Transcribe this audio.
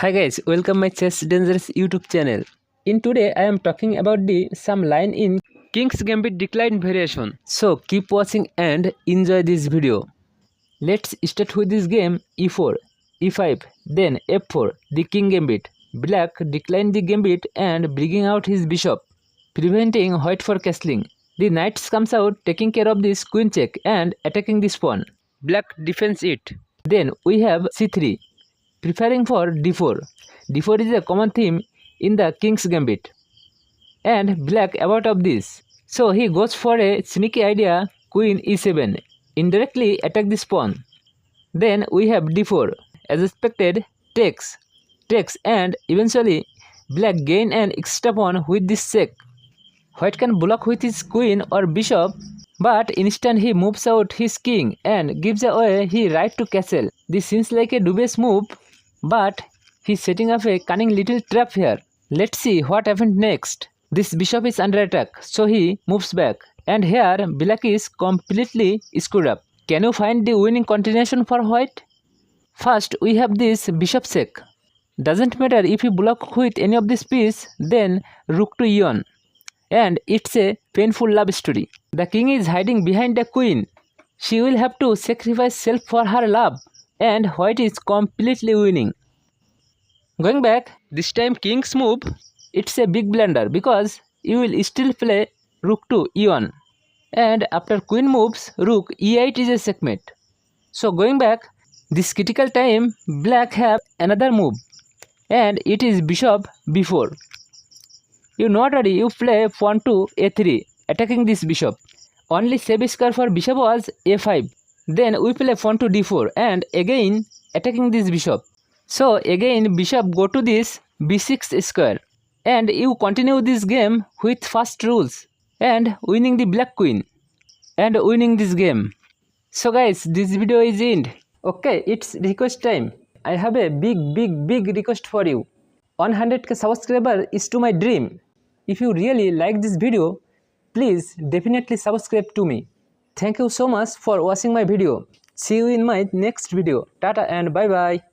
Hi guys, welcome my chessdangerous YouTube channel. In today I am talking about the some line in King's Gambit Declined Variation. So keep watching and enjoy this video. Let's start with this game. E4, E5, then F4, the King Gambit. Black declined the gambit and bringing out his bishop, preventing white for castling. The knight comes out taking care of this queen check and attacking this pawn. Black defends it. Then we have C3. Preparing for d4. d4 is a common theme in the King's Gambit. And black aware of this. So he goes for a sneaky idea, queen e7. Indirectly attack this pawn. Then we have d4. As expected, takes and eventually black gain an extra pawn with this check. White can block with his queen or bishop, but instead he moves out his king and gives away his right to castle. This seems like a dubious move, but he's setting up a cunning little trap here. Let's see what happened next. This bishop is under attack, so he moves back. And here black is completely screwed up. Can you find the winning continuation for white? First we have this bishop check. Doesn't matter if you block with any of this piece, then rook to e1. And it's a painful love story. The king is hiding behind the queen. She will have to sacrifice self for her love. And white is completely winning. Going back, this time king's move, it's a big blunder because you will still play rook to e1. And after queen moves, rook e8 is a checkmate. So going back, this critical time, black have another move. And it is bishop b4. You not ready, you play pawn to a3, attacking this bishop. Only safe square for bishop was a5. Then we play pawn to d4 and again attacking this bishop. So again bishop go to this b6 square. And you continue this game with fast rules and winning the black queen and winning this game. So guys, this video is end. Okay, it's request time. I have a big request for you. 100k subscriber is to my dream. If you really like this video, please definitely subscribe to me. Thank you so much for watching my video. See you in my next video. Tata and bye bye.